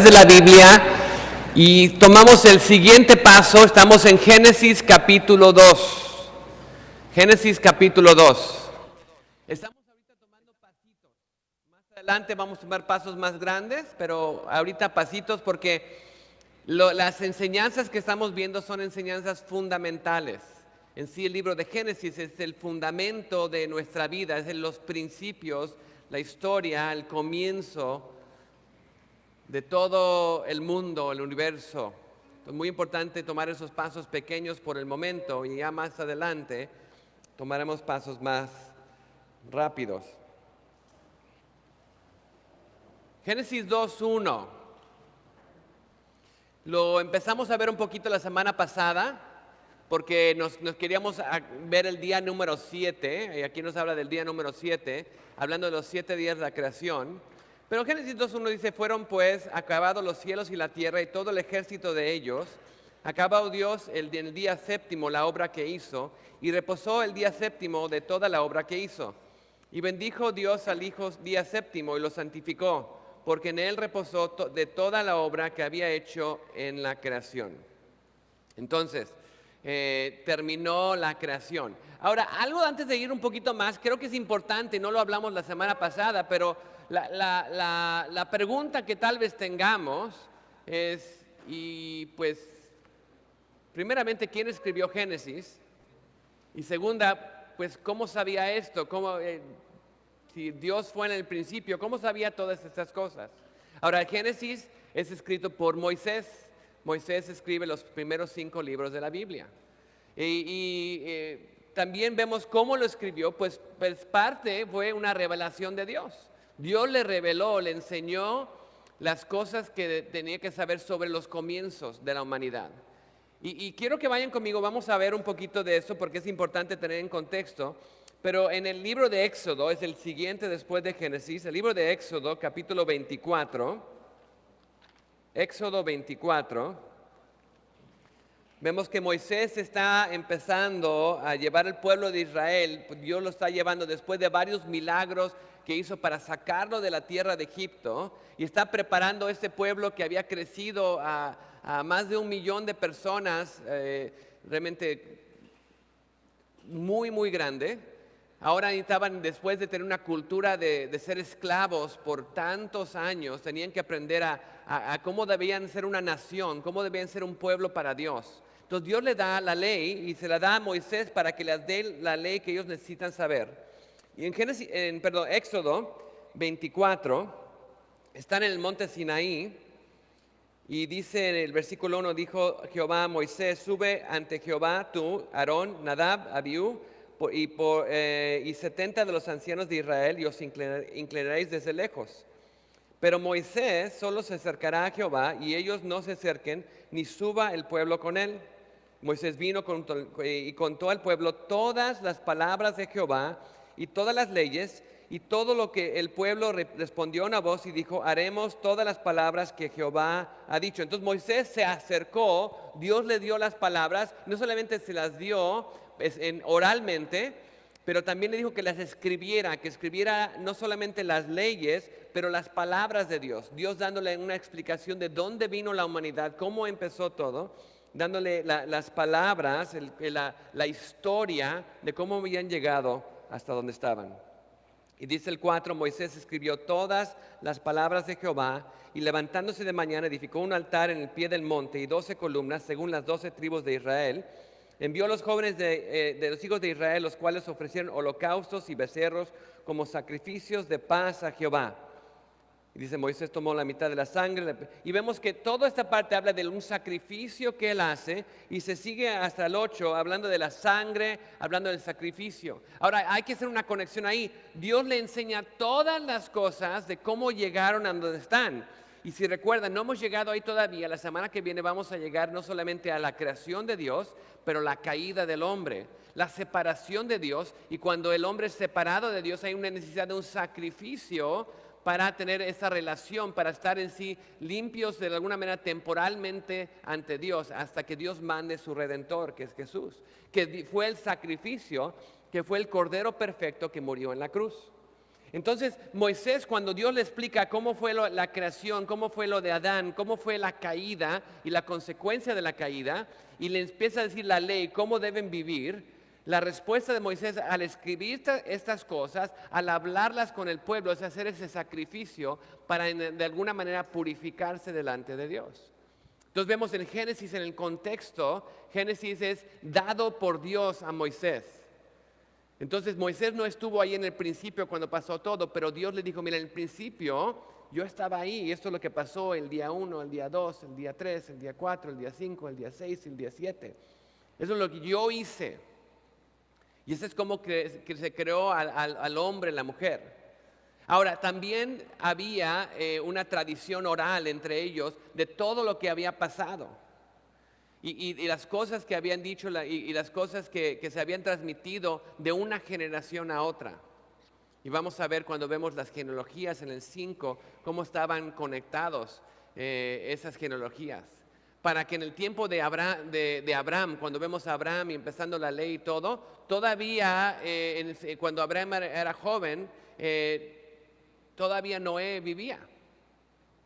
de la Biblia y tomamos el siguiente paso. Estamos en Génesis capítulo 2. Génesis capítulo 2. Estamos ahorita tomando pasitos. Más adelante vamos a tomar pasos más grandes, pero ahorita pasitos porque las enseñanzas que estamos viendo son enseñanzas fundamentales. En sí el libro de Génesis es el fundamento de nuestra vida, es los principios, la historia, el comienzo de todo el mundo, el universo. Es muy importante tomar esos pasos pequeños por el momento y ya más adelante tomaremos pasos más rápidos. Génesis 2:1. Lo empezamos a ver un poquito la semana pasada porque nos queríamos ver el día número 7, y aquí nos habla del día número 7, hablando de los 7 días de la creación. Pero Génesis 2:1 dice, fueron pues acabados los cielos y la tierra y todo el ejército de ellos. Acabó Dios el día séptimo la obra que hizo, y reposó el día séptimo de toda la obra que hizo. Y bendijo Dios al día séptimo y lo santificó, porque en él reposó de toda la obra que había hecho en la creación. Entonces, terminó la creación. Ahora, algo antes de ir un poquito más, creo que es importante, no lo hablamos la semana pasada, pero la pregunta que tal vez tengamos es, y pues, primeramente, ¿quién escribió Génesis? Y segunda, pues, ¿cómo sabía esto? Si Dios fue en el principio, ¿cómo sabía todas estas cosas? Ahora, Génesis es escrito por Moisés. Moisés escribe los primeros 5 libros de la Biblia. También vemos cómo lo escribió, pues parte fue una revelación de Dios. Dios le reveló, le enseñó las cosas que tenía que saber sobre los comienzos de la humanidad. Y quiero que vayan conmigo, vamos a ver un poquito de eso porque es importante tener en contexto. Pero en el libro de Éxodo, es el siguiente después de Génesis, el libro de Éxodo, capítulo 24, Éxodo 24, vemos que Moisés está empezando a llevar al pueblo de Israel. Dios lo está llevando después de varios milagros que hizo para sacarlo de la tierra de Egipto, y está preparando este pueblo que había crecido a más de 1 millón de personas, realmente muy, muy grande. Ahora estaban, después de tener una cultura de ser esclavos por tantos años, tenían que aprender a cómo debían ser una nación, cómo debían ser un pueblo para Dios. Entonces Dios le da la ley y se la da a Moisés para que les dé la ley que ellos necesitan saber. Y en Éxodo 24, están en el monte Sinaí y dice en el versículo 1, dijo Jehová a Moisés, sube ante Jehová tú, Aarón, Nadab, Abiú, y 70 de los ancianos de Israel, y os inclinaréis desde lejos. Pero Moisés solo se acercará a Jehová, y ellos no se acerquen, ni suba el pueblo con él. Moisés vino y contó al pueblo todas las palabras de Jehová y todas las leyes, y todo lo que el pueblo respondió a una voz y dijo, haremos todas las palabras que Jehová ha dicho. Entonces Moisés se acercó, Dios le dio las palabras, no solamente se las dio oralmente, pero también le dijo que las escribiera, que escribiera no solamente las leyes, pero las palabras de Dios. Dios dándole una explicación de dónde vino la humanidad, cómo empezó todo, dándole las palabras, la historia de cómo habían llegado hasta donde estaban. Y dice el 4, Moisés escribió todas las palabras de Jehová, y levantándose de mañana edificó un altar en el pie del monte y 12 columnas según las 12 tribus de Israel. Envió a los jóvenes de los hijos de Israel, los cuales ofrecieron holocaustos y becerros como sacrificios de paz a Jehová. Y dice, Moisés tomó la mitad de la sangre, y vemos que toda esta parte habla de un sacrificio que él hace, y se sigue hasta el 8, hablando de la sangre, hablando del sacrificio. Ahora, hay que hacer una conexión ahí. Dios le enseña todas las cosas de cómo llegaron a donde están. Y si recuerdan, no hemos llegado ahí todavía. La semana que viene vamos a llegar no solamente a la creación de Dios, pero la caída del hombre, la separación de Dios. Y cuando el hombre es separado de Dios, hay una necesidad de un sacrificio para tener esa relación, para estar en sí limpios de alguna manera temporalmente ante Dios, hasta que Dios mande su Redentor, que es Jesús, que fue el sacrificio, que fue el Cordero perfecto que murió en la cruz. Entonces Moisés, cuando Dios le explica cómo fue la creación, cómo fue lo de Adán, cómo fue la caída y la consecuencia de la caída, y le empieza a decir la ley, cómo deben vivir, la respuesta de Moisés al escribir estas cosas, al hablarlas con el pueblo, es hacer ese sacrificio para de alguna manera purificarse delante de Dios. Entonces vemos en Génesis, en el contexto, Génesis es dado por Dios a Moisés. Entonces Moisés no estuvo ahí en el principio cuando pasó todo, pero Dios le dijo, mira, en el principio yo estaba ahí y esto es lo que pasó el día 1, el día 2, el día 3, el día 4, el día 5, el día 6, el día 7. Eso es lo que yo hice. Y eso es como que se creó al hombre, la mujer. Ahora, también había una tradición oral entre ellos de todo lo que había pasado. Y las cosas que habían dicho y las cosas que se habían transmitido de una generación a otra. Y vamos a ver cuando vemos las genealogías en el 5, cómo estaban conectados esas genealogías. Para que en el tiempo de Abraham, cuando vemos a Abraham y empezando la ley y todo, todavía cuando Abraham era joven, todavía Noé vivía.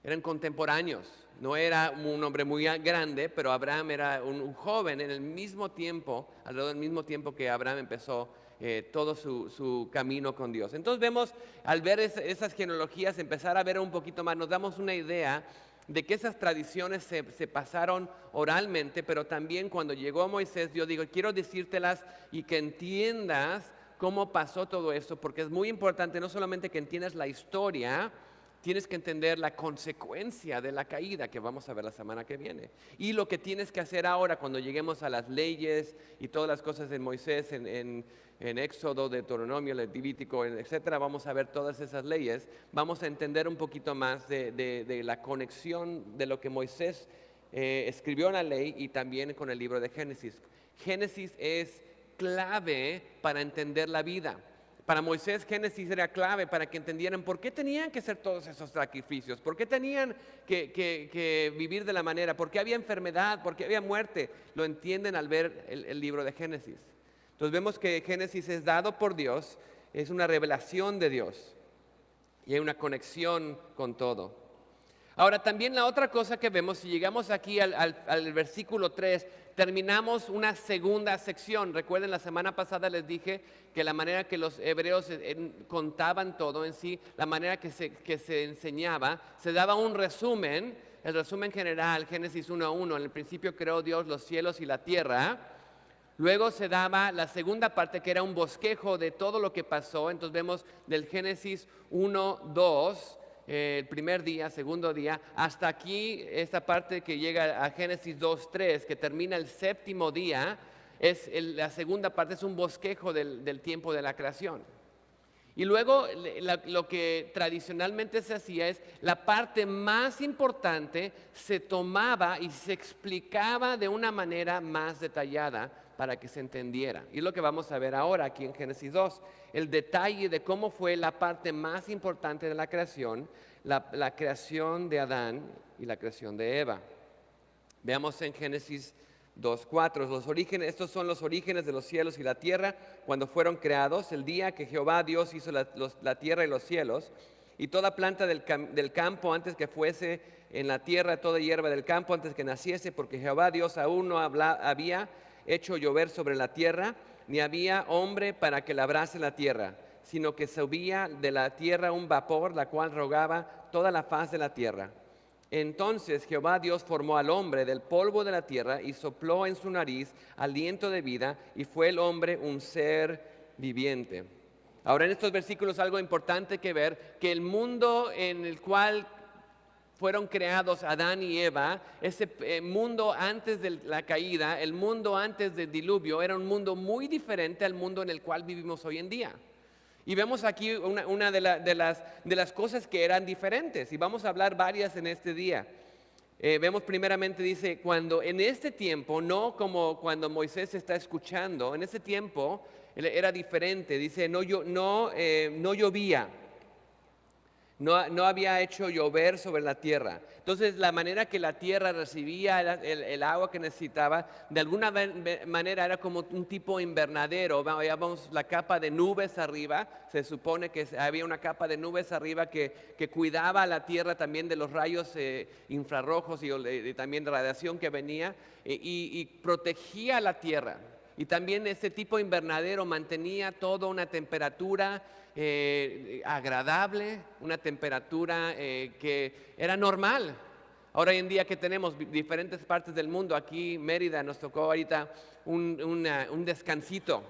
Eran contemporáneos. No era un hombre muy grande, pero Abraham era un joven en el mismo tiempo, alrededor del mismo tiempo que Abraham empezó todo su camino con Dios. Entonces vemos, al ver esas genealogías, empezar a ver un poquito más, nos damos una idea de que esas tradiciones se pasaron oralmente, pero también cuando llegó Moisés, Dios dijo, quiero decírtelas y que entiendas cómo pasó todo esto, porque es muy importante no solamente que entiendas la historia, tienes que entender la consecuencia de la caída que vamos a ver la semana que viene. Y lo que tienes que hacer ahora cuando lleguemos a las leyes y todas las cosas de Moisés en Éxodo, Deuteronomio, Levítico, etcétera, vamos a ver todas esas leyes. Vamos a entender un poquito más de la conexión de lo que Moisés escribió en la ley y también con el libro de Génesis. Génesis es clave para entender la vida. Para Moisés, Génesis era clave para que entendieran por qué tenían que hacer todos esos sacrificios, por qué tenían que vivir de la manera, por qué había enfermedad, por qué había muerte. Lo entienden al ver el libro de Génesis. Entonces vemos que Génesis es dado por Dios, es una revelación de Dios y hay una conexión con todo. Ahora también la otra cosa que vemos, si llegamos aquí al versículo 3, terminamos una segunda sección. Recuerden, la semana pasada les dije que la manera que los hebreos contaban todo en sí, la manera que se enseñaba, se daba un resumen, el resumen general, Génesis 1:1, en el principio creó Dios los cielos y la tierra. Luego se daba la segunda parte que era un bosquejo de todo lo que pasó. Entonces vemos del Génesis 1:2, el primer día, segundo día, hasta aquí esta parte que llega a Génesis 2:3, que termina el séptimo día, la segunda parte es un bosquejo del tiempo de la creación. Y luego lo que tradicionalmente se hacía es la parte más importante se tomaba y se explicaba de una manera más detallada para que se entendiera. Y es lo que vamos a ver ahora aquí en Génesis 2, el detalle de cómo fue la parte más importante de la creación, la creación de Adán y la creación de Eva. Veamos en Génesis 2:4, estos son los orígenes de los cielos y la tierra cuando fueron creados, el día que Jehová Dios hizo la tierra y los cielos, y toda planta del campo antes que fuese en la tierra, toda hierba del campo antes que naciese, porque Jehová Dios aún no había hecho llover sobre la tierra, ni había hombre para que labrase la tierra, sino que subía de la tierra un vapor, la cual rogaba toda la faz de la tierra. Entonces Jehová Dios formó al hombre del polvo de la tierra y sopló en su nariz aliento de vida, y fue el hombre un ser viviente. Ahora, en estos versículos algo importante que ver, que el mundo en el cual fueron creados Adán y Eva, ese mundo antes de la caída, el mundo antes del diluvio, era un mundo muy diferente al mundo en el cual vivimos hoy en día. Y vemos aquí una de las cosas que eran diferentes, y vamos a hablar varias en este día. Vemos primeramente, dice, cuando en este tiempo, no como cuando Moisés está escuchando, en ese tiempo era diferente, dice, no llovía. no había hecho llover sobre la tierra. Entonces, la manera que la tierra recibía el agua que necesitaba, de alguna manera era como un tipo invernadero. Veíamos la capa de nubes arriba, se supone que había una capa de nubes arriba que cuidaba a la tierra también de los rayos infrarrojos y también de radiación que venía y protegía la tierra. Y también este tipo invernadero mantenía toda una temperatura agradable, una temperatura que era normal. Ahora en día que tenemos diferentes partes del mundo, aquí Mérida nos tocó ahorita un descansito.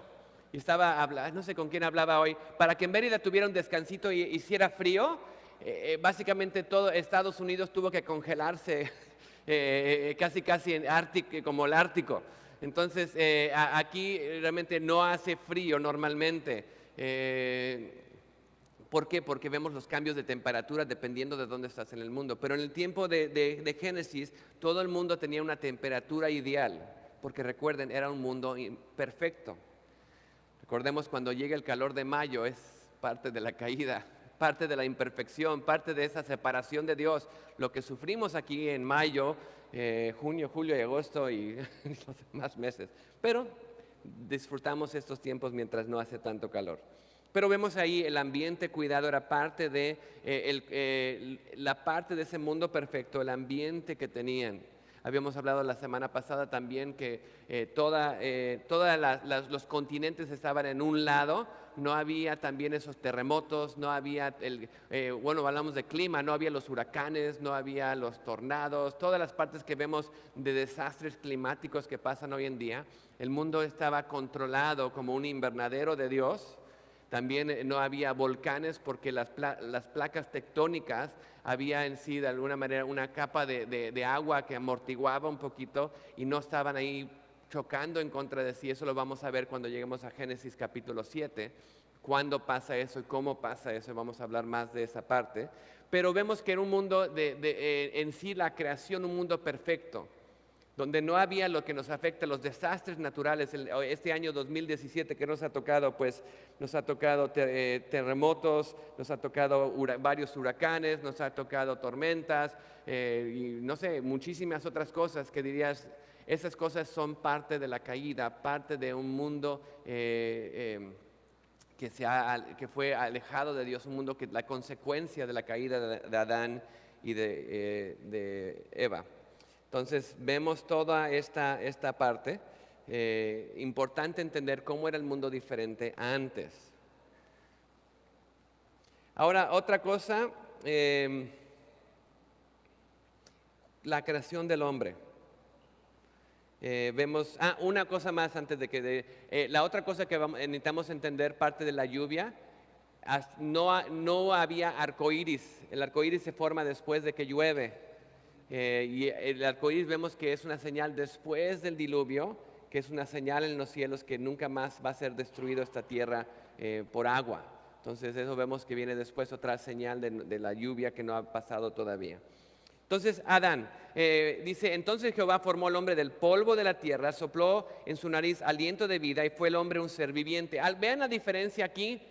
Y estaba hablando, no sé con quién hablaba hoy, para que Mérida tuviera un descansito y hiciera frío, básicamente todo Estados Unidos tuvo que congelarse casi en Ártico, como el Ártico. Entonces, aquí realmente no hace frío normalmente. ¿Por qué? Porque vemos los cambios de temperatura dependiendo de dónde estás en el mundo. Pero en el tiempo de Génesis, todo el mundo tenía una temperatura ideal, porque recuerden, era un mundo perfecto. Recordemos cuando llega el calor de mayo, es parte de la caída, parte de la imperfección, parte de esa separación de Dios. Lo que sufrimos aquí en mayo, junio, julio y agosto y los demás meses. Pero disfrutamos estos tiempos mientras no hace tanto calor. Pero vemos ahí el ambiente cuidado era parte de la parte de ese mundo perfecto, el ambiente que tenían. Habíamos hablado la semana pasada también que todos los continentes estaban en un lado, no había también esos terremotos, no había, bueno, hablamos de clima, no había los huracanes, no había los tornados, todas las partes que vemos de desastres climáticos que pasan hoy en día. El mundo estaba controlado como un invernadero de Dios. También no había volcanes porque las placas tectónicas había en sí de alguna manera una capa de agua que amortiguaba un poquito y no estaban ahí chocando en contra de sí. Eso lo vamos a ver cuando lleguemos a Génesis capítulo 7, cuándo pasa eso y cómo pasa eso. Vamos a hablar más de esa parte. Pero vemos que era un mundo en sí la creación, un mundo perfecto, donde no había lo que nos afecta, los desastres naturales. Este año 2017 que nos ha tocado, pues nos ha tocado terremotos, nos ha tocado varios huracanes, nos ha tocado tormentas y no sé, muchísimas otras cosas que dirías, esas cosas son parte de la caída, parte de un mundo que fue alejado de Dios, un mundo que la consecuencia de la caída de Adán y de Eva. Entonces vemos toda esta parte, importante entender cómo era el mundo diferente antes. Ahora, otra cosa, la creación del hombre. Vemos, una cosa más antes de que, la otra cosa que necesitamos entender, parte de la lluvia, no había arcoíris, el arcoíris se forma después de que llueve. Y el arcoíris vemos que es una señal después del diluvio, que es una señal en los cielos que nunca más va a ser destruido esta tierra por agua. Entonces eso vemos que viene después otra señal de la lluvia que no ha pasado todavía. Entonces Adán dice, entonces Jehová formó al hombre del polvo de la tierra, sopló en su nariz aliento de vida y fue el hombre un ser viviente. Vean la diferencia aquí.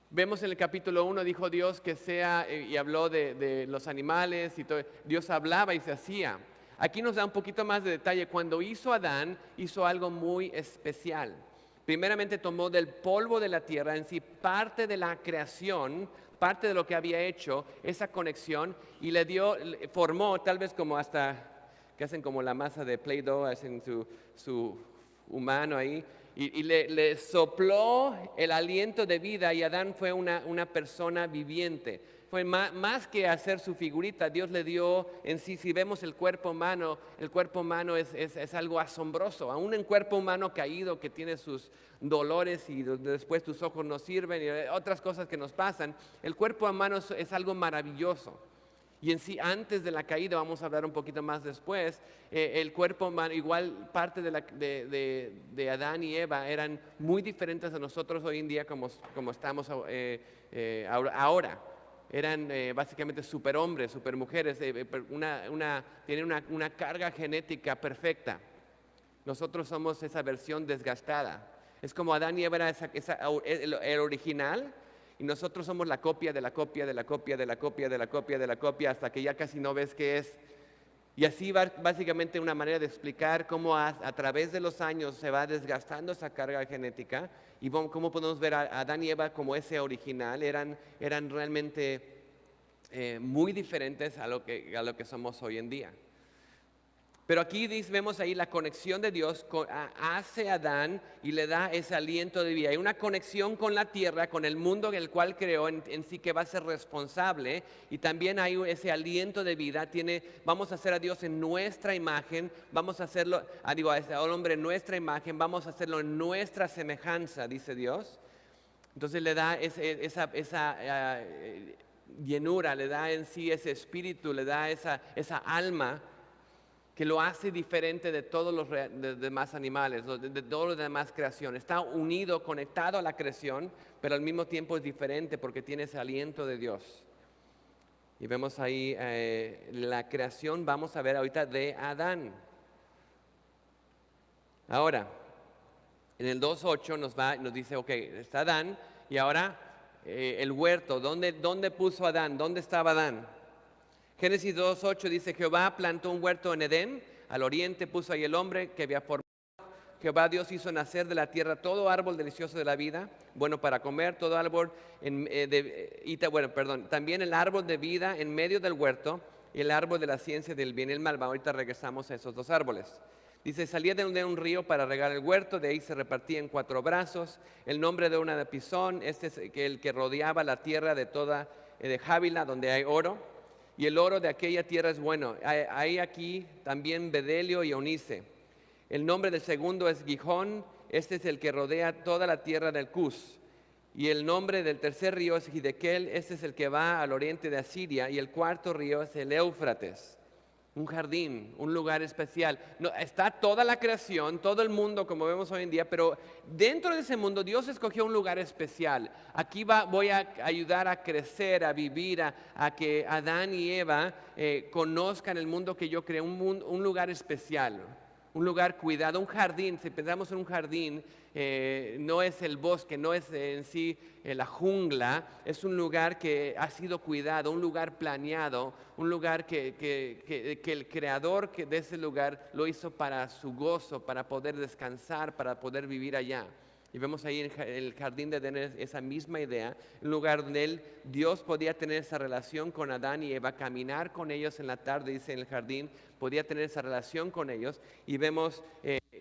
Vemos en el capítulo 1, dijo Dios que sea, y habló de los animales, y todo. Dios hablaba y se hacía. Aquí nos da un poquito más de detalle. Cuando hizo Adán, hizo algo muy especial. Primeramente tomó del polvo de la tierra en sí, parte de la creación, parte de lo que había hecho, esa conexión, y formó, tal vez como hasta, que hacen como la masa de Play-Doh, hacen su humano ahí, y le sopló el aliento de vida y Adán fue una persona viviente. Fue más que hacer su figurita, Dios le dio en sí, si vemos el cuerpo humano es algo asombroso. Aún en cuerpo humano caído que tiene sus dolores y después tus ojos no sirven y otras cosas que nos pasan, el cuerpo humano es algo maravilloso. Y en sí, antes de la caída, vamos a hablar un poquito más después, el cuerpo humano, igual parte de Adán y Eva, eran muy diferentes a nosotros hoy en día como estamos ahora. Eran básicamente superhombres, supermujeres, tienen una carga genética perfecta. Nosotros somos esa versión desgastada. Es como Adán y Eva era el original. Y nosotros somos la copia de la copia de la copia de la copia de la copia de la copia hasta que ya casi no ves qué es. Y así va básicamente una manera de explicar cómo a través de los años se va desgastando esa carga genética y cómo podemos ver a Adán y Eva como ese original. Eran realmente muy diferentes a lo que somos hoy en día. Pero aquí vemos ahí la conexión de Dios hace a Adán y le da ese aliento de vida. Hay una conexión con la tierra, con el mundo en el cual creó en sí que va a ser responsable. Y también hay ese aliento de vida. Vamos a hacer a Dios en nuestra imagen. Vamos a hacerlo, al hombre en nuestra imagen. Vamos a hacerlo en nuestra semejanza, dice Dios. Entonces le da esa llenura, le da en sí ese espíritu, le da esa alma que lo hace diferente de todos los demás animales, de todas las demás creaciones. Está unido, conectado a la creación, pero al mismo tiempo es diferente porque tiene ese aliento de Dios. Y vemos ahí la creación, vamos a ver ahorita de Adán. Ahora, en el 2.8 nos dice, ok, está Adán, y ahora el huerto, ¿dónde puso Adán? ¿Dónde estaba Adán? Génesis 2.8 dice, Jehová plantó un huerto en Edén, al oriente puso ahí el hombre que había formado. Jehová Dios hizo nacer de la tierra todo árbol delicioso de la vida, bueno para comer, todo árbol, también el árbol de vida en medio del huerto y el árbol de la ciencia del bien y el mal. Ahorita regresamos a esos dos árboles. Dice, salía de un río para regar el huerto, de ahí se repartía en 4 brazos. El nombre de una de Pisón, este es el que rodeaba la tierra de toda de Jávila, donde hay oro. Y el oro de aquella tierra es bueno. Hay aquí también bedelio y onice. El nombre del segundo es Gijón. Este es el que rodea toda la tierra del Cus. Y el nombre del tercer río es Hidekel. Este es el que va al oriente de Asiria. Y el cuarto río es el Éufrates. Un jardín, un lugar especial. No, está toda la creación, todo el mundo como vemos hoy en día, pero dentro de ese mundo Dios escogió un lugar especial. Aquí voy a ayudar a crecer, a vivir, a que Adán y Eva conozcan el mundo que yo creé, un lugar especial. Un lugar cuidado, un jardín. Si pensamos en un jardín, no es el bosque, no es en sí la jungla, es un lugar que ha sido cuidado, un lugar planeado, un lugar que el creador de ese lugar lo hizo para su gozo, para poder descansar, para poder vivir allá. Y vemos ahí en el jardín de Edén esa misma idea, un lugar donde Dios podía tener esa relación con Adán y Eva, caminar con ellos en la tarde, dice en el jardín, podía tener esa relación con ellos y vemos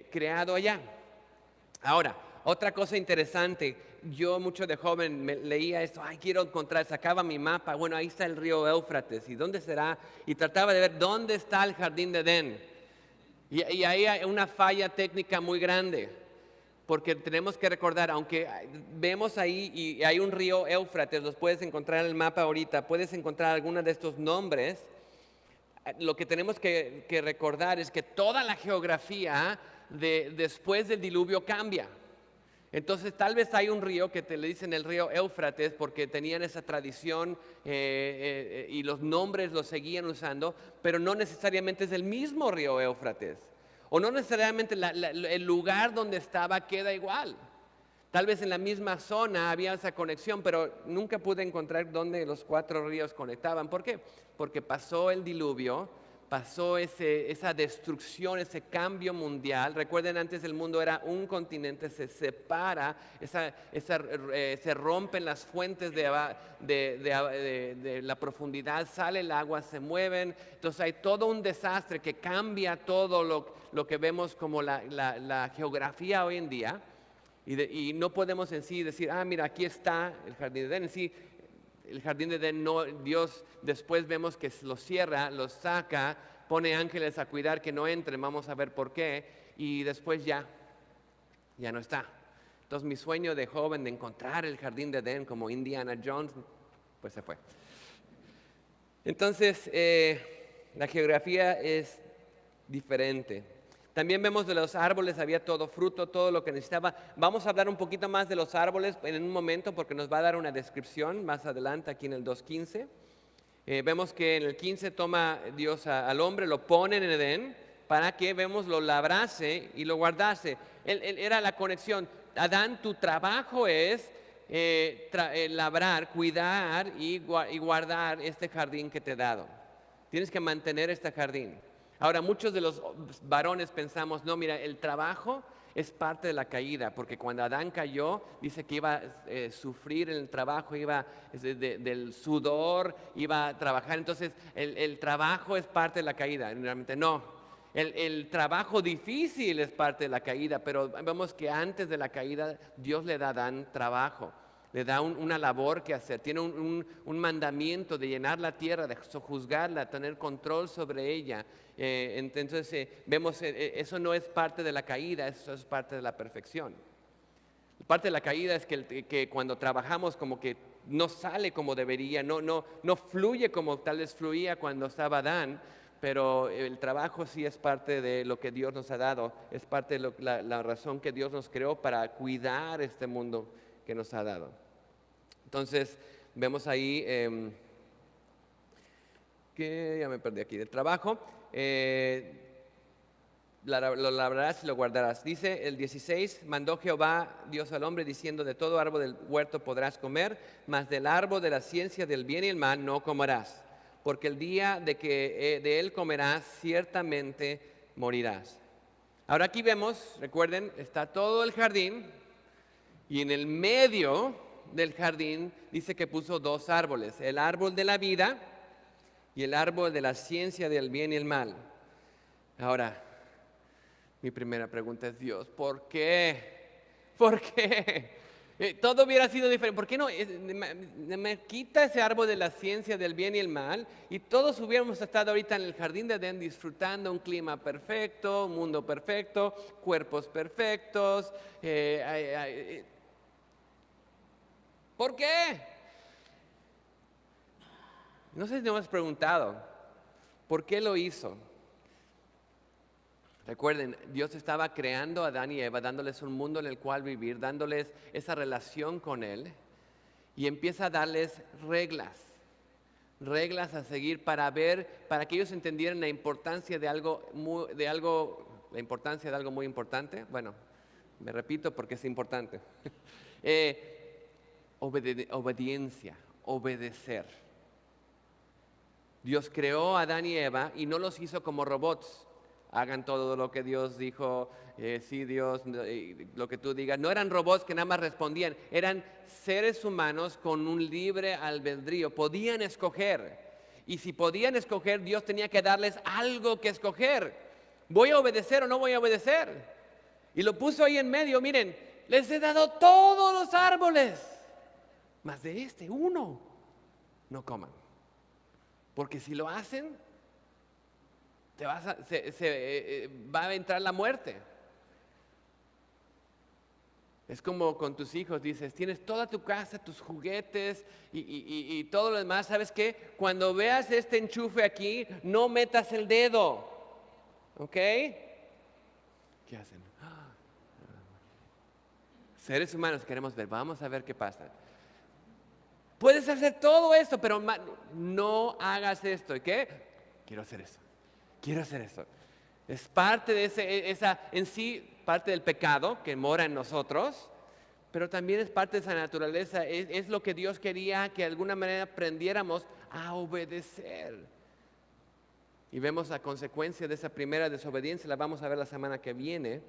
creado allá. Ahora, otra cosa interesante, yo mucho de joven leía esto, quiero encontrar, sacaba mi mapa, bueno, ahí está el río Éufrates, ¿y dónde será? Y trataba de ver dónde está el jardín de Edén. Y ahí hay una falla técnica muy grande. Porque tenemos que recordar, aunque vemos ahí y hay un río Éufrates, los puedes encontrar en el mapa ahorita, puedes encontrar algunos de estos nombres, lo que tenemos que recordar es que toda la geografía después del diluvio cambia. Entonces tal vez hay un río que le dicen el río Éufrates porque tenían esa tradición y los nombres los seguían usando, pero no necesariamente es el mismo río Éufrates. O no necesariamente el lugar donde estaba queda igual. Tal vez en la misma zona había esa conexión, pero nunca pude encontrar dónde los 4 ríos conectaban. ¿Por qué? Porque pasó el diluvio, pasó esa destrucción, ese cambio mundial. Recuerden, antes el mundo era un continente, se separa, se rompen las fuentes de la profundidad, sale el agua, se mueven. Entonces hay todo un desastre que cambia todo lo que vemos como la geografía hoy en día. Y no podemos en sí decir, mira, aquí está el jardín de Edén. En sí, el jardín de Edén, no, Dios después vemos que lo cierra, lo saca, pone ángeles a cuidar que no entren, vamos a ver por qué, y después ya no está. Entonces mi sueño de joven de encontrar el jardín de Edén como Indiana Jones, pues se fue. Entonces, la geografía es diferente. También vemos de los árboles, había todo fruto, todo lo que necesitaba. Vamos a hablar un poquito más de los árboles en un momento porque nos va a dar una descripción más adelante aquí en el 2.15. Vemos que en el 15 toma Dios al hombre, lo pone en Edén para que lo labrase y lo guardase. Era la conexión. Adán, tu trabajo es labrar, cuidar y guardar este jardín que te he dado. Tienes que mantener este jardín. Ahora, muchos de los varones pensamos, no, mira, el trabajo es parte de la caída, porque cuando Adán cayó, dice que iba a sufrir en el trabajo, del sudor, iba a trabajar. Entonces, el trabajo es parte de la caída. Realmente no. El trabajo difícil es parte de la caída, pero vemos que antes de la caída, Dios le da a Adán trabajo. Le da una labor que hacer, tiene un mandamiento de llenar la tierra, de sojuzgarla, tener control sobre ella. Entonces vemos, eso no es parte de la caída, eso es parte de la perfección. Parte de la caída es que cuando trabajamos como que no sale como debería, no fluye como tal vez fluía cuando estaba Adán, pero el trabajo sí es parte de lo que Dios nos ha dado, es parte de la razón que Dios nos creó para cuidar este mundo que nos ha dado. Entonces, vemos ahí que ya me perdí aquí del trabajo. Lo labrarás y lo guardarás. Dice el 16, mandó Jehová Dios al hombre diciendo, de todo árbol del huerto podrás comer, mas del árbol de la ciencia del bien y el mal no comerás, porque el día de que de él comerás, ciertamente morirás. Ahora aquí vemos, recuerden, está todo el jardín y en el medio del jardín dice que puso dos árboles, el árbol de la vida y el árbol de la ciencia del bien y el mal. Ahora, mi primera pregunta es, Dios, ¿por qué? ¿Por qué? Todo hubiera sido diferente. ¿Por qué no? Me quita ese árbol de la ciencia del bien y el mal y todos hubiéramos estado ahorita en el jardín de Edén disfrutando un clima perfecto, un mundo perfecto, cuerpos perfectos. ¿Por qué? No sé si nos hemos preguntado, ¿por qué lo hizo? Recuerden, Dios estaba creando a Adán y Eva, dándoles un mundo en el cual vivir, dándoles esa relación con Él, y empieza a darles reglas a seguir para que ellos entendieran la importancia de algo muy importante. Bueno, me repito porque es importante. Obediencia, obedecer. Dios creó a Adán y Eva y no los hizo como robots. Hagan todo lo que Dios dijo, sí Dios, lo que tú digas. No eran robots que nada más respondían, eran seres humanos con un libre albedrío, podían escoger. Y si podían escoger, Dios tenía que darles algo que escoger. ¿Voy a obedecer o no voy a obedecer? Y lo puso ahí en medio, miren, les he dado todos los árboles, mas de este uno no coman. Porque si lo hacen, va a entrar la muerte. Es como con tus hijos, dices, tienes toda tu casa, tus juguetes y todo lo demás. ¿Sabes qué? Cuando veas este enchufe aquí, no metas el dedo. ¿Ok? ¿Qué hacen? Seres humanos queremos ver, vamos a ver qué pasa. Puedes hacer todo esto, pero no hagas esto. ¿Qué? Quiero hacer eso. Quiero hacer eso. Es parte de esa en sí, parte del pecado que mora en nosotros, pero también es parte de esa naturaleza. Es lo que Dios quería que de alguna manera aprendiéramos a obedecer. Y vemos la consecuencia de esa primera desobediencia, la vamos a ver la semana que viene.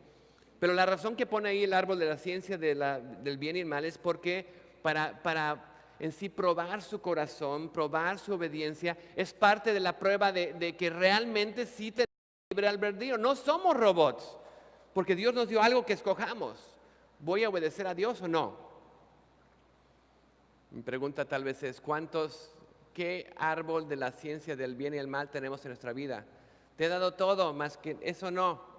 Pero la razón que pone ahí el árbol de la ciencia del bien y el mal es porque para en sí probar su corazón, probar su obediencia, es parte de la prueba de que realmente sí tenemos libre albedrío. No somos robots, porque Dios nos dio algo que escojamos. ¿Voy a obedecer a Dios o no? Mi pregunta tal vez es, ¿qué árbol de la ciencia del bien y el mal tenemos en nuestra vida? Te he dado todo, más que eso no.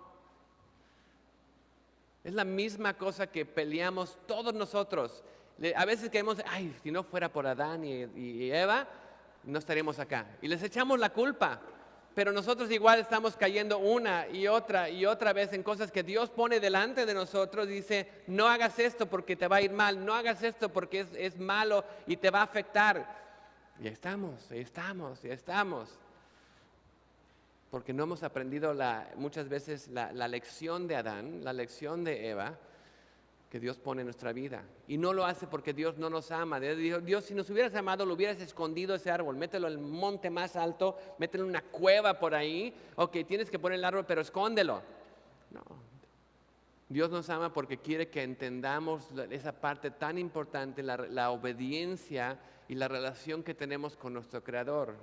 Es la misma cosa que peleamos todos nosotros. A veces queremos, ay, si no fuera por Adán y Eva, no estaríamos acá. Y les echamos la culpa. Pero nosotros igual estamos cayendo una y otra vez en cosas que Dios pone delante de nosotros. Dice, no hagas esto porque te va a ir mal. No hagas esto porque es malo y te va a afectar. Y estamos. Porque no hemos aprendido muchas veces la lección de Adán, la lección de Eva. que Dios pone en nuestra vida. Y no lo hace porque Dios no nos ama. Dios, si nos hubieras amado, lo hubieras escondido ese árbol. Mételo en el monte más alto, mételo en una cueva por ahí. Ok, tienes que poner el árbol, pero escóndelo. No. Dios nos ama porque quiere que entendamos esa parte tan importante, la obediencia y la relación que tenemos con nuestro Creador.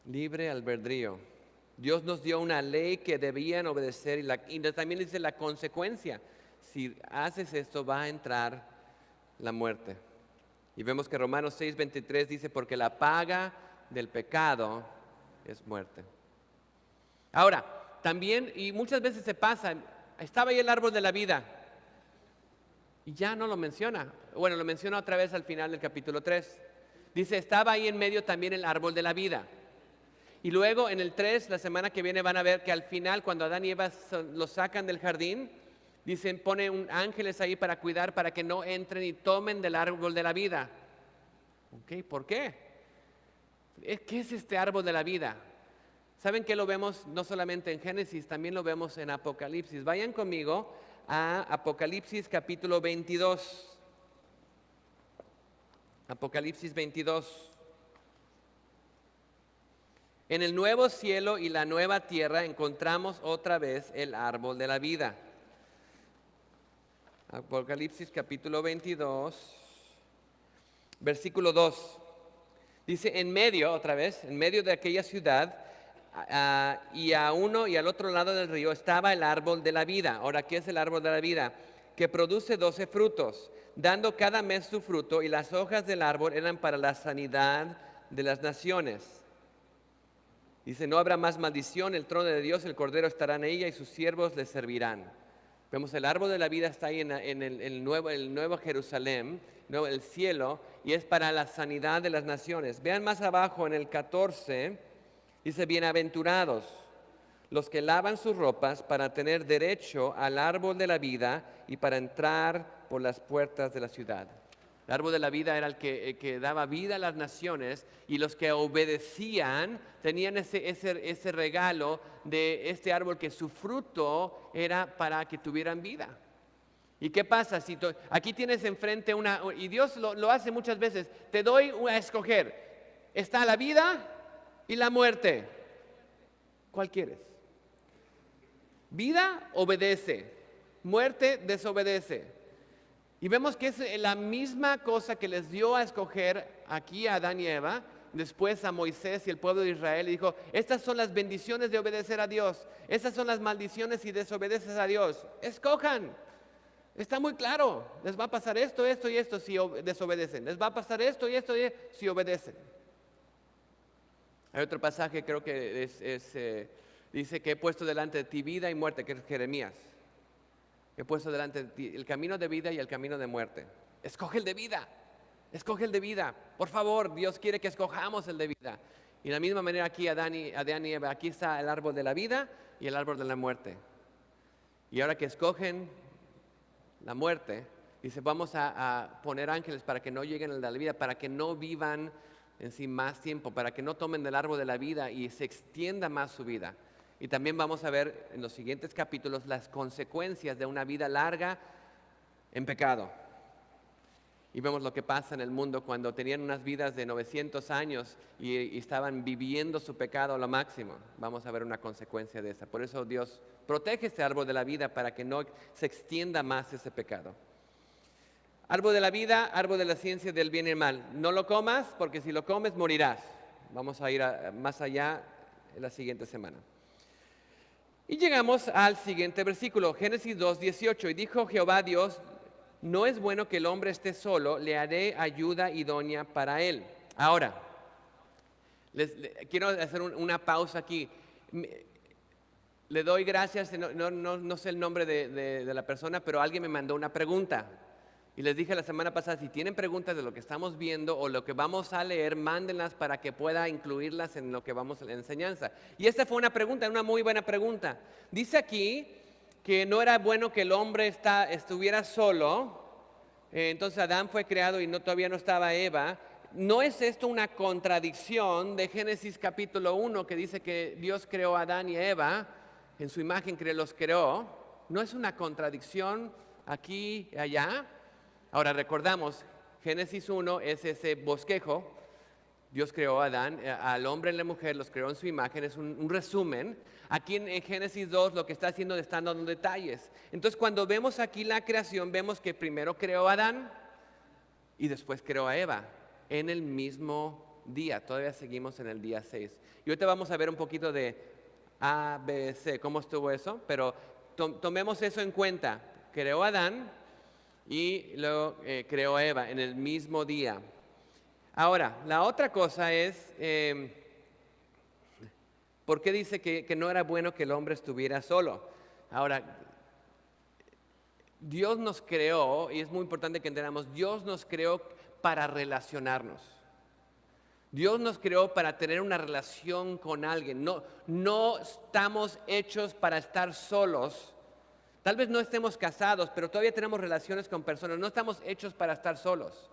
Libre albedrío. Dios nos dio una ley que debían obedecer y también dice la consecuencia. Si haces esto va a entrar la muerte. Y vemos que Romanos 6:23 dice, porque la paga del pecado es muerte. Ahora, también, y muchas veces se pasa, estaba ahí el árbol de la vida y ya no lo menciona. Bueno, lo menciona otra vez al final del capítulo 3. Dice, estaba ahí en medio también el árbol de la vida. Y luego en el 3, la semana que viene van a ver que al final cuando Adán y Eva los sacan del jardín, dicen, pone ángeles ahí para cuidar, para que no entren y tomen del árbol de la vida. Ok, ¿por qué? ¿Qué es este árbol de la vida? ¿Saben que lo vemos no solamente en Génesis, también lo vemos en Apocalipsis? Vayan conmigo a Apocalipsis capítulo 22. Apocalipsis 22. En el nuevo cielo y la nueva tierra encontramos otra vez el árbol de la vida. Apocalipsis capítulo 22, versículo 2. Dice, en medio, otra vez, en medio de aquella ciudad, y a uno y al otro lado del río estaba el árbol de la vida. Ahora, ¿qué es el árbol de la vida? Que produce 12 frutos, dando cada mes su fruto, y las hojas del árbol eran para la sanidad de las naciones. Dice, no habrá más maldición, el trono de Dios, el Cordero estará en ella y sus siervos le servirán. Vemos el árbol de la vida está ahí en el nuevo Jerusalén, el cielo, y es para la sanidad de las naciones. Vean más abajo en el 14, dice, bienaventurados los que lavan sus ropas para tener derecho al árbol de la vida y para entrar por las puertas de la ciudad. El árbol de la vida era el que daba vida a las naciones, y los que obedecían tenían ese regalo de este árbol, que su fruto era para que tuvieran vida. ¿Y qué pasa? Aquí tienes enfrente y Dios lo hace muchas veces, te doy a escoger, está la vida y la muerte. ¿Cuál quieres? Vida, obedece. Muerte, desobedece. Y vemos que es la misma cosa que les dio a escoger aquí a Adán y Eva, después a Moisés y el pueblo de Israel, y dijo, estas son las bendiciones de obedecer a Dios, estas son las maldiciones si desobedeces a Dios. Escojan. Está muy claro, les va a pasar esto, esto y esto si desobedecen. Les va a pasar esto y esto si obedecen. Hay otro pasaje, creo que dice que he puesto delante de ti vida y muerte, que es Jeremías. He puesto delante de ti el camino de vida y el camino de muerte. Escoge el de vida. Escoge el de vida. Por favor, Dios quiere que escojamos el de vida. Y de la misma manera aquí Adán y Eva, aquí está el árbol de la vida y el árbol de la muerte. Y ahora que escogen la muerte, dice, vamos a poner ángeles para que no lleguen al de la vida, para que no vivan en sí más tiempo, para que no tomen del árbol de la vida y se extienda más su vida. Y también vamos a ver en los siguientes capítulos las consecuencias de una vida larga en pecado. Y vemos lo que pasa en el mundo cuando tenían unas vidas de 900 años y estaban viviendo su pecado a lo máximo. Vamos a ver una consecuencia de esa. Por eso Dios protege este árbol de la vida para que no se extienda más ese pecado. Árbol de la vida, árbol de la ciencia del bien y el mal. No lo comas porque si lo comes morirás. Vamos a ir más allá en la siguiente semana. Y llegamos al siguiente versículo, Génesis 2:18. Y dijo Jehová Dios, no es bueno que el hombre esté solo, le haré ayuda idónea para él. Ahora, quiero hacer una pausa aquí. Le doy gracias, no sé el nombre de la persona, pero alguien me mandó una pregunta. Y les dije la semana pasada, si tienen preguntas de lo que estamos viendo o lo que vamos a leer, mándenlas para que pueda incluirlas en lo que vamos a la enseñanza. Y esta fue una pregunta, una muy buena pregunta. Dice aquí que no era bueno que el hombre estuviera solo. Entonces Adán fue creado y todavía no estaba Eva. ¿No es esto una contradicción de Génesis capítulo 1 que dice que Dios creó a Adán y a Eva, en su imagen que los creó? no es una contradicción aquí y allá. Ahora recordamos, Génesis 1 es ese bosquejo. Dios creó a Adán, al hombre y a la mujer, los creó en su imagen, es un resumen. Aquí en Génesis 2 lo que está haciendo es dando detalles. Entonces cuando vemos aquí la creación, vemos que primero creó a Adán y después creó a Eva en el mismo día. Todavía seguimos en el día 6. Y ahorita vamos a ver un poquito de A, B, C, cómo estuvo eso, pero tomemos eso en cuenta. Creó a Adán y luego creó a Eva en el mismo día. Ahora, la otra cosa es, ¿por qué dice que no era bueno que el hombre estuviera solo? Ahora, Dios nos creó, y es muy importante que entendamos, Dios nos creó para relacionarnos. Dios nos creó para tener una relación con alguien. No estamos hechos para estar solos. Tal vez no estemos casados, pero todavía tenemos relaciones con personas. No estamos hechos para estar solos.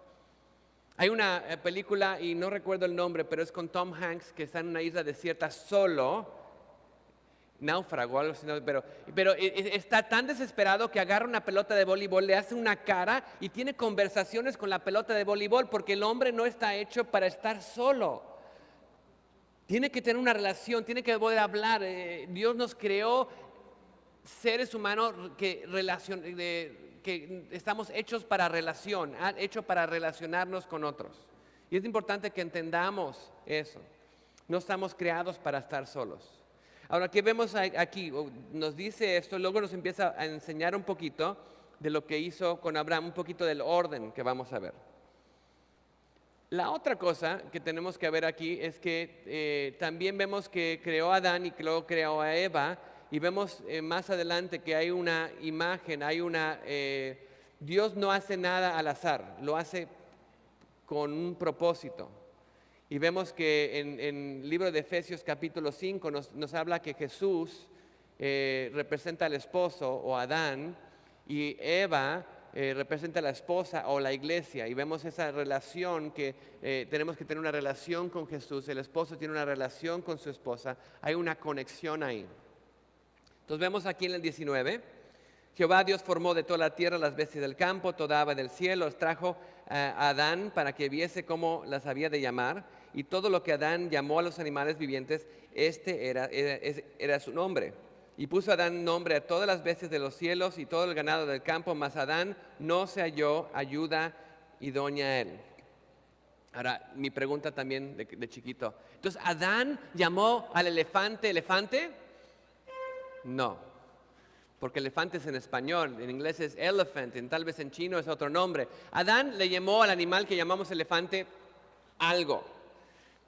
Hay una película, y no recuerdo el nombre, pero es con Tom Hanks, que está en una isla desierta solo, náufrago, algo así, pero está tan desesperado que agarra una pelota de voleibol, le hace una cara y tiene conversaciones con la pelota de voleibol, porque el hombre no está hecho para estar solo. Tiene que tener una relación, tiene que poder hablar. Dios nos creó seres humanos que estamos hechos para relación, hechos para relacionarnos con otros. Y es importante que entendamos eso. No estamos creados para estar solos. Ahora, ¿qué vemos aquí? Nos dice esto, luego nos empieza a enseñar un poquito de lo que hizo con Abraham, un poquito del orden que vamos a ver. La otra cosa que tenemos que ver aquí es que también vemos que creó a Adán y luego creó a Eva. Y vemos más adelante que hay una imagen, Dios no hace nada al azar, lo hace con un propósito. Y vemos que en el libro de Efesios capítulo 5 nos habla que Jesús representa al esposo o Adán y Eva representa a la esposa o la iglesia. Y vemos esa relación que tenemos que tener una relación con Jesús, el esposo tiene una relación con su esposa, hay una conexión ahí. Entonces vemos aquí en el 19, Jehová Dios formó de toda la tierra las bestias del campo, toda ave del cielo, los trajo a Adán para que viese cómo las había de llamar, y todo lo que Adán llamó a los animales vivientes, era su nombre. Y puso Adán nombre a todas las bestias de los cielos y todo el ganado del campo, mas Adán no se halló ayuda idónea a él. Ahora, mi pregunta también de chiquito. Entonces, ¿Adán llamó al elefante elefante? No, porque elefante es en español, en inglés es elephant, tal vez en chino es otro nombre. Adán le llamó al animal que llamamos elefante algo,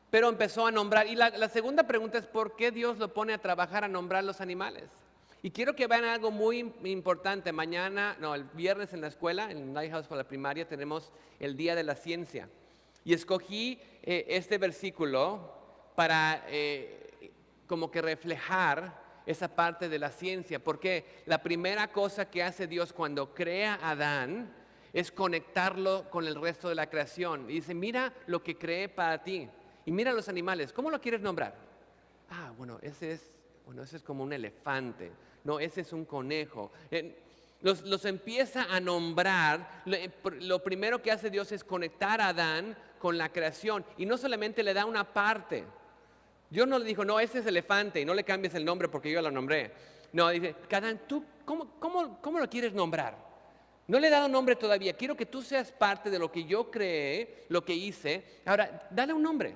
pero empezó a nombrar. Y la segunda pregunta es, ¿por qué Dios lo pone a trabajar a nombrar los animales? Y quiero que vean algo muy importante. El viernes en la escuela, en Lighthouse para la primaria, tenemos el Día de la Ciencia. Y escogí este versículo para como que reflejar esa parte de la ciencia, porque la primera cosa que hace Dios cuando crea a Adán es conectarlo con el resto de la creación. Y dice, mira lo que creé para ti. Y mira los animales, ¿cómo lo quieres nombrar? Ese es como un elefante. No, ese es un conejo. Los empieza a nombrar. Lo primero que hace Dios es conectar a Adán con la creación. Y no solamente le da una parte. Dios no le dijo, no, ese es elefante y no le cambies el nombre porque yo lo nombré. No, dice, Adán, ¿tú cómo lo quieres nombrar? No le he dado nombre todavía, quiero que tú seas parte de lo que yo creé, lo que hice. Ahora, dale un nombre.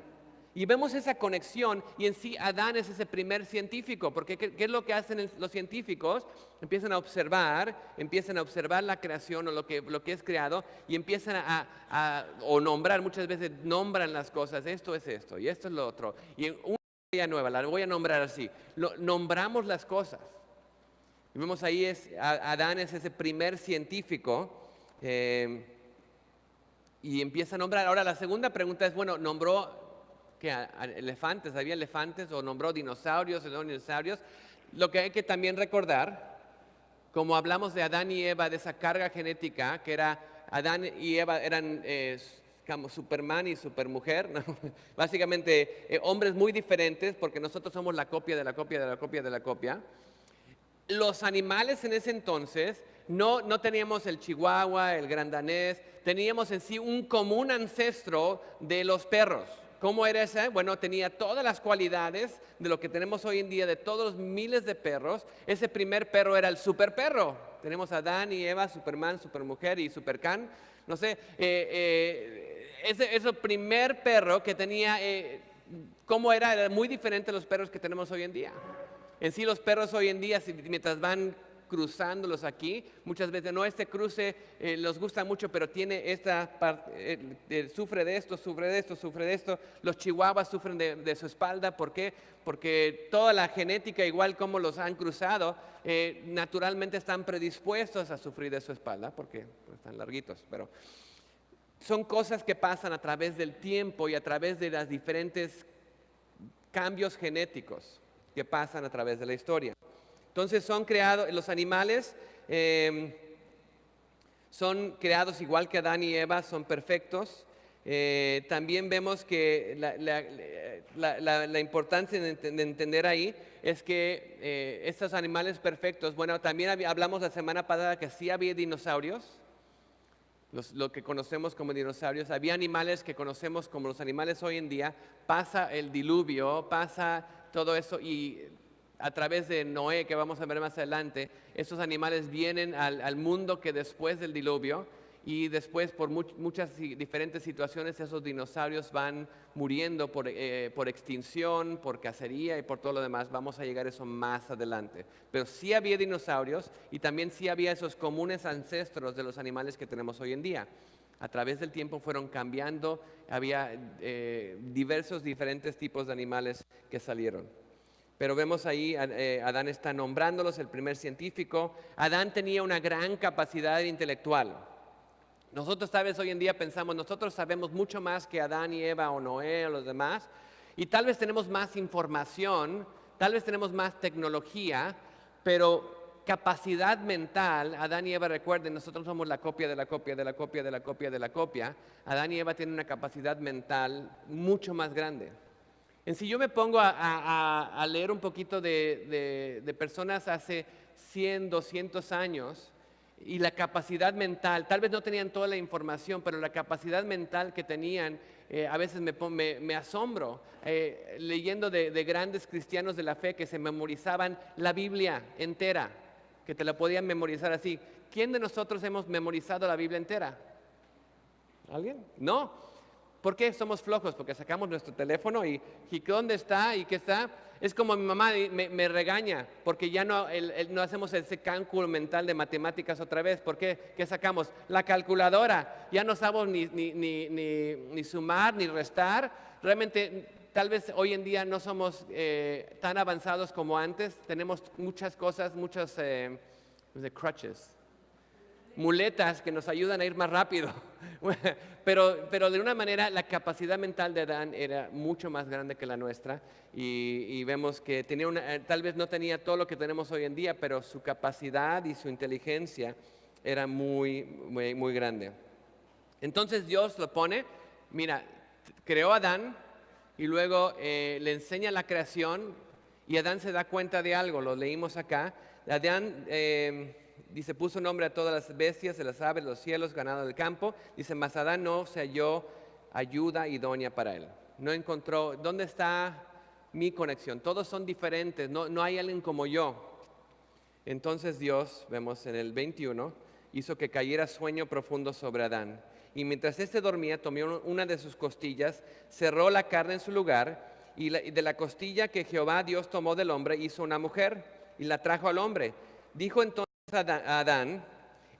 Y vemos esa conexión y en sí Adán es ese primer científico, porque ¿qué es lo que hacen los científicos? Empiezan a observar la creación o lo que es creado y empiezan o nombrar, muchas veces nombran las cosas, esto es esto y esto es lo otro. Y una idea nueva, la voy a nombrar así, nombramos las cosas. Y vemos ahí Adán es ese primer científico y empieza a nombrar. Ahora la segunda pregunta es, nombró elefantes, ¿había elefantes? ¿O nombró dinosaurios o no dinosaurios? Lo que hay que también recordar, como hablamos de Adán y Eva, de esa carga genética, que era Adán y Eva eran como Superman y Supermujer, ¿no? Básicamente hombres muy diferentes, porque nosotros somos la copia de la copia de la copia de la copia. los animales en ese entonces, no teníamos el chihuahua, el gran danés, teníamos en sí un común ancestro de los perros. ¿Cómo era ese? Bueno, tenía todas las cualidades de lo que tenemos hoy en día, de todos los miles de perros. Ese primer perro era el superperro. Tenemos a Adán y Eva, Superman, Supermujer y Supercan. No sé, ese primer perro que tenía, ¿cómo era? Era muy diferente a los perros que tenemos hoy en día. En sí, los perros hoy en día, mientras van cruzándolos aquí, muchas veces no, este cruce los gusta mucho, pero tiene esta parte, sufre de esto, sufre de esto, sufre de esto. Los chihuahuas sufren de su espalda. ¿Por qué? Porque toda la genética, igual como los han cruzado, naturalmente están predispuestos a sufrir de su espalda, porque están larguitos. Pero son cosas que pasan a través del tiempo y a través de los diferentes cambios genéticos que pasan a través de la historia. Entonces son creados, los animales son creados igual que Adán y Eva, son perfectos. También vemos que la importancia de entender ahí es que estos animales perfectos, bueno, también hablamos la semana pasada que sí había dinosaurios, lo que conocemos como dinosaurios. Había animales que conocemos como los animales hoy en día. Pasa el diluvio, pasa todo eso, y a través de Noé, que vamos a ver más adelante, estos animales vienen al mundo que después del diluvio, y después por muchas diferentes situaciones esos dinosaurios van muriendo por extinción, por cacería y por todo lo demás. Vamos a llegar a eso más adelante. Pero sí había dinosaurios y también sí había esos comunes ancestros de los animales que tenemos hoy en día. A través del tiempo fueron cambiando, había diversos diferentes tipos de animales que salieron. Pero vemos ahí, Adán está nombrándolos, el primer científico. Adán tenía una gran capacidad intelectual. Nosotros tal vez hoy en día pensamos, nosotros sabemos mucho más que Adán y Eva o Noé o los demás, y tal vez tenemos más información, tal vez tenemos más tecnología, pero capacidad mental, Adán y Eva, recuerden, nosotros somos la copia de la copia de la copia de la copia de la copia. Adán y Eva tienen una capacidad mental mucho más grande. Si yo me pongo a leer un poquito de personas hace 100, 200 años, y la capacidad mental, tal vez no tenían toda la información, pero la capacidad mental que tenían, a veces me asombro leyendo de grandes cristianos de la fe que se memorizaban la Biblia entera, que te la podían memorizar así. ¿Quién de nosotros hemos memorizado la Biblia entera? ¿Alguien? No. ¿Por qué somos flojos? Porque sacamos nuestro teléfono y ¿dónde está? ¿Y qué está? Es como mi mamá me regaña porque ya no hacemos ese cálculo mental de matemáticas otra vez. ¿Por qué? ¿Qué sacamos? La calculadora. Ya no sabemos ni sumar ni restar. Realmente, tal vez hoy en día no somos tan avanzados como antes. Tenemos muchas cosas, muchos crutches, muletas que nos ayudan a ir más rápido. Pero de una manera la capacidad mental de Adán era mucho más grande que la nuestra, y vemos que tenía tal vez no tenía todo lo que tenemos hoy en día, pero su capacidad y su inteligencia era muy, muy, muy grande. Entonces Dios lo pone, mira, creó a Adán y luego le enseña la creación, y Adán se da cuenta de algo, lo leímos acá. Adán dice, puso nombre a todas las bestias, de las aves, los cielos, ganado del campo. Dice, mas Adán no se halló ayuda idónea para él. No encontró, ¿dónde está mi conexión? Todos son diferentes, no hay alguien como yo. Entonces Dios, vemos en el 21, hizo que cayera sueño profundo sobre Adán. Y mientras éste dormía, tomó una de sus costillas, cerró la carne en su lugar, y de la costilla que Jehová Dios tomó del hombre, hizo una mujer y la trajo al hombre. Dijo entonces a Adán,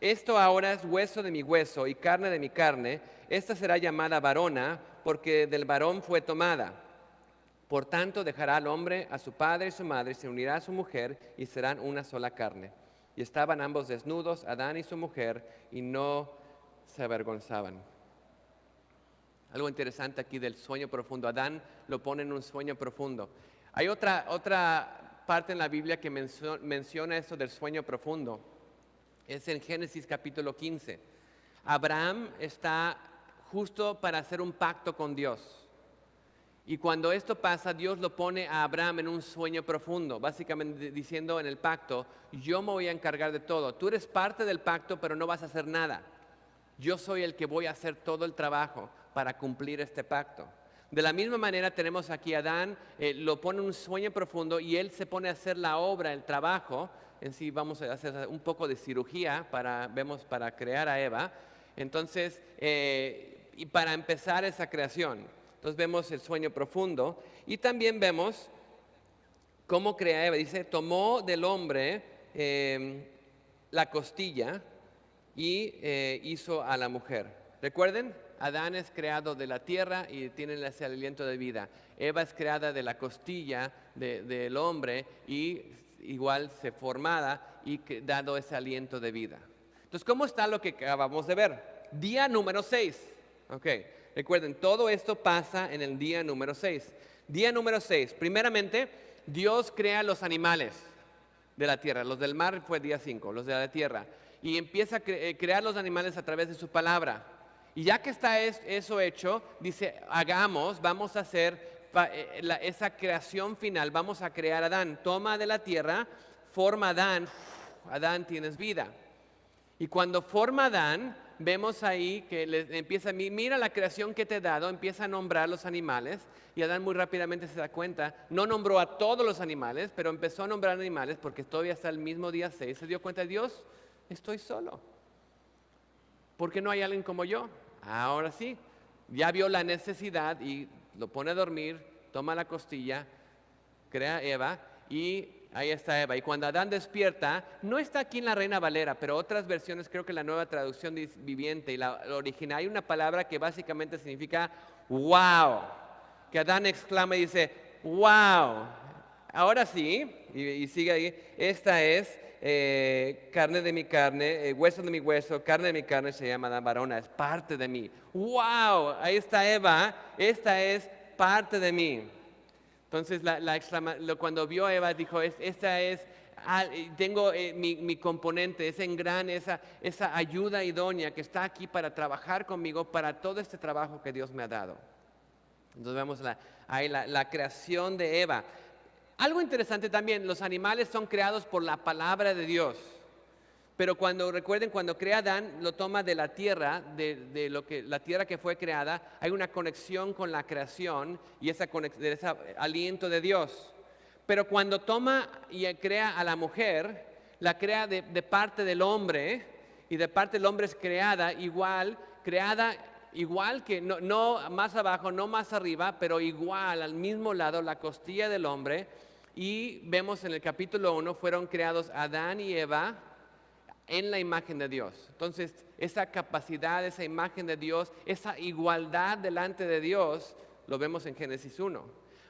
esto ahora es hueso de mi hueso y carne de mi carne. Esta será llamada varona, porque del varón fue tomada. Por tanto, dejará al hombre a su padre y su madre, se unirá a su mujer y serán una sola carne. Y estaban ambos desnudos, Adán y su mujer, y no se avergonzaban. Algo interesante aquí del sueño profundo. Adán lo pone en un sueño profundo. Hay otra parte en la Biblia que menciona esto del sueño profundo. Es en Génesis capítulo 15. Abraham está justo para hacer un pacto con Dios. Y cuando esto pasa, Dios lo pone a Abraham en un sueño profundo, básicamente diciendo en el pacto, yo me voy a encargar de todo. Tú eres parte del pacto, pero no vas a hacer nada. Yo soy el que voy a hacer todo el trabajo para cumplir este pacto. De la misma manera tenemos aquí a Adán, lo pone en un sueño profundo y él se pone a hacer la obra, el trabajo. En sí vamos a hacer un poco de cirugía para crear a Eva. Entonces, y para empezar esa creación. Entonces vemos el sueño profundo y también vemos cómo crea Eva. Dice, tomó del hombre la costilla y hizo a la mujer. Recuerden, Adán es creado de la tierra y tiene ese aliento de vida. Eva es creada de la costilla del hombre y igual se formada y dado ese aliento de vida. Entonces, ¿cómo está lo que acabamos de ver? Día número 6. Ok, recuerden, todo esto pasa en el día número 6. Día número 6. Primeramente, Dios crea los animales de la tierra. Los del mar fue día 5, los de la tierra. Y empieza a crear los animales a través de su palabra. Y ya que está eso hecho, dice, vamos a hacer esa creación final, vamos a crear a Adán. Toma de la tierra, forma a Adán, Adán tienes vida. Y cuando forma a Adán, vemos ahí que empieza, mira la creación que te he dado, empieza a nombrar los animales. Y Adán muy rápidamente se da cuenta, no nombró a todos los animales, pero empezó a nombrar animales porque todavía hasta el mismo día 6 se dio cuenta, Dios, estoy solo. Porque no hay alguien como yo. Ahora sí, ya vio la necesidad y lo pone a dormir, toma la costilla, crea a Eva y ahí está Eva. Y cuando Adán despierta, no está aquí en la Reina Valera, pero otras versiones, creo que la Nueva Traducción Viviente y la original, hay una palabra que básicamente significa wow. Que Adán exclama y dice, wow. Ahora sí, y sigue ahí, esta es carne de mi carne, hueso de mi hueso, carne de mi carne, se llama la varona, es parte de mí. ¡Wow! Ahí está Eva, esta es parte de mí. Entonces cuando vio a Eva dijo, tengo mi componente, ese engrane, esa ayuda idónea que está aquí para trabajar conmigo para todo este trabajo que Dios me ha dado. Entonces vemos ahí la creación de Eva. Algo interesante también, los animales son creados por la palabra de Dios. Pero recuerden, cuando crea Adán, lo toma de la tierra, la tierra que fue creada, hay una conexión con la creación y ese aliento de Dios. Pero cuando toma y crea a la mujer, la crea de parte del hombre, y de parte del hombre es creada igual que, no más abajo, no más arriba, pero igual, al mismo lado, la costilla del hombre. Y vemos en el capítulo 1, fueron creados Adán y Eva en la imagen de Dios. Entonces, esa capacidad, esa imagen de Dios, esa igualdad delante de Dios, lo vemos en Génesis 1.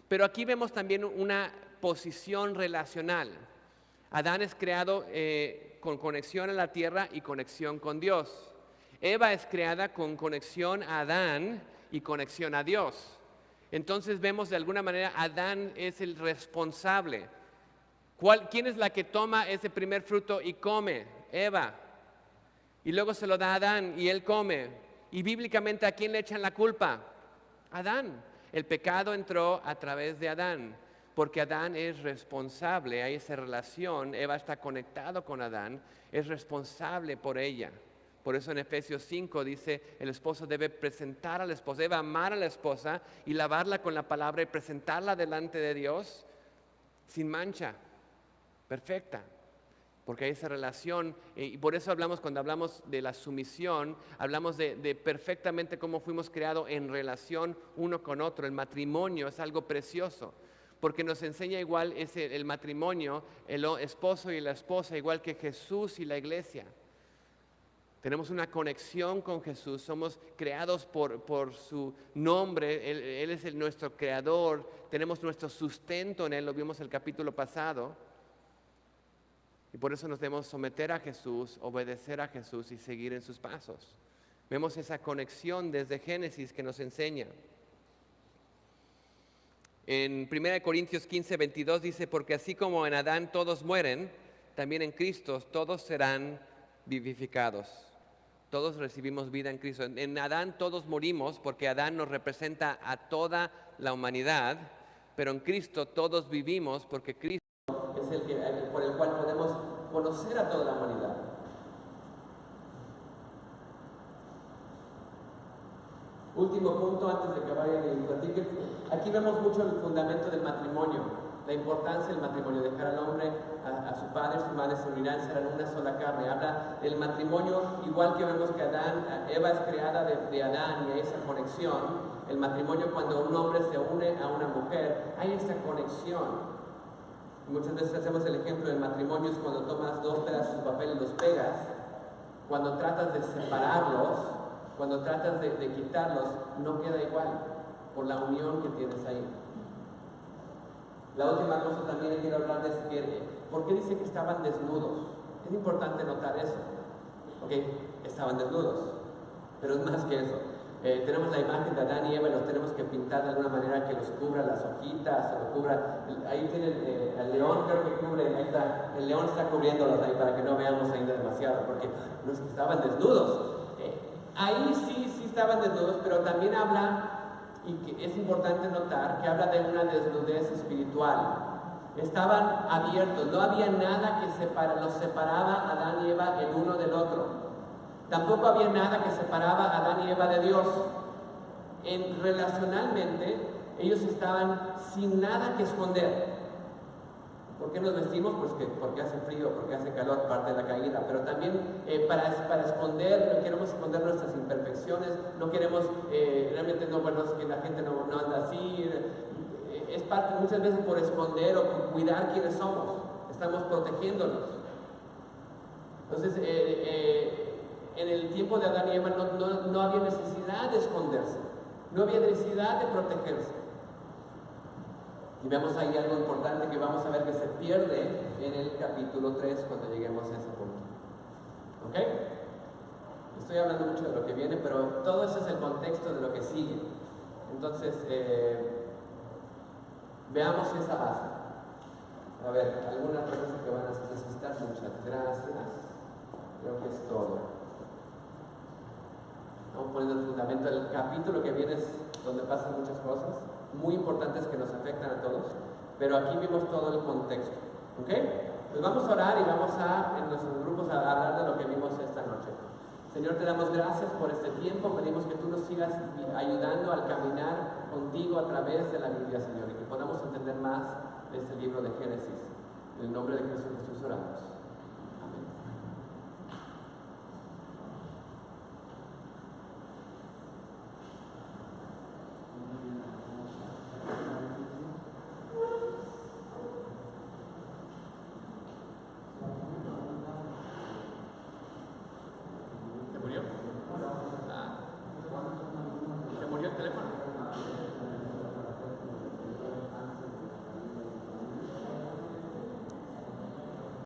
Pero aquí vemos también una posición relacional. Adán es creado con conexión a la tierra y conexión con Dios. Eva es creada con conexión a Adán y conexión a Dios. Entonces vemos de alguna manera, Adán es el responsable. ¿Quién es la que toma ese primer fruto y come? Eva. Y luego se lo da a Adán y él come. Y bíblicamente, ¿a quién le echan la culpa? Adán. El pecado entró a través de Adán, porque Adán es responsable, hay esa relación, Eva está conectado con Adán, es responsable por ella. Por eso en Efesios 5 dice, el esposo debe presentar a la esposa, debe amar a la esposa y lavarla con la palabra y presentarla delante de Dios sin mancha, perfecta. Porque hay esa relación, y por eso cuando hablamos de la sumisión, hablamos de perfectamente cómo fuimos creados en relación uno con otro. El matrimonio es algo precioso, porque nos enseña igual el matrimonio, el esposo y la esposa, igual que Jesús y la iglesia. Tenemos una conexión con Jesús, somos creados por su nombre, Él es nuestro creador, tenemos nuestro sustento en Él, lo vimos el capítulo pasado. Y por eso nos debemos someter a Jesús, obedecer a Jesús y seguir en sus pasos. Vemos esa conexión desde Génesis que nos enseña. En 1 Corintios 15, 22 dice, porque así como en Adán todos mueren, también en Cristo todos serán vivificados. Todos recibimos vida en Cristo. En Adán todos morimos porque Adán nos representa a toda la humanidad, pero en Cristo todos vivimos porque Cristo es por el cual podemos conocer a toda la humanidad. Último punto antes de que vayan y platiquen. Aquí vemos mucho el fundamento del matrimonio, la importancia del matrimonio, dejar al hombre a su padre, su madre, se unirán, serán una sola carne. Habla del matrimonio, igual que vemos que Eva es creada de Adán y hay esa conexión. El matrimonio, cuando un hombre se une a una mujer, hay esta conexión. Muchas veces hacemos el ejemplo del matrimonio, es cuando tomas dos pedazos de papel y los pegas. Cuando tratas de separarlos, cuando tratas de quitarlos, no queda igual por la unión que tienes ahí. La última cosa también que quiero hablar es que, ¿por qué dice que estaban desnudos? Es importante notar eso. Ok, estaban desnudos, pero es más que eso. Tenemos la imagen de Adán y Eva y los tenemos que pintar de alguna manera que los cubra las hojitas, o lo cubra. Ahí tienen el león, creo que cubre, ahí está, el león está cubriéndolos ahí para que no veamos ahí demasiado, porque no es que estaban desnudos. Ahí sí estaban desnudos, pero también habla, y que es importante notar, que habla de una desnudez espiritual. Estaban abiertos, no había nada que los separaba a Adán y Eva el uno del otro. Tampoco había nada que separaba a Adán y Eva de Dios. Relacionalmente, ellos estaban sin nada que esconder. ¿Por qué nos vestimos? Pues porque hace frío, porque hace calor, parte de la caída, pero también para esconder, no queremos esconder nuestras imperfecciones, no queremos, realmente no, bueno, es que la gente no anda así, es parte muchas veces por esconder o por cuidar quiénes somos, estamos protegiéndonos. Entonces, en el tiempo de Adán y Eva no había necesidad de esconderse, no había necesidad de protegerse. Y vemos ahí algo importante que vamos a ver que se pierde en el capítulo 3 cuando lleguemos a ese punto. ¿Ok? Estoy hablando mucho de lo que viene, pero todo eso es el contexto de lo que sigue. Entonces, veamos esa base. A ver, alguna pregunta que van a necesitar. Muchas gracias. Creo que es todo. Estamos poniendo el fundamento. El capítulo que viene es donde pasan muchas cosas muy importantes que nos afectan a todos, pero aquí vimos todo el contexto. ¿Ok? Pues vamos a orar y vamos en nuestros grupos a hablar de lo que vimos esta noche. Señor, te damos gracias por este tiempo, pedimos que tú nos sigas ayudando al caminar contigo a través de la Biblia, Señor, y que podamos entender más de este libro de Génesis. En el nombre de Cristo Jesús oramos.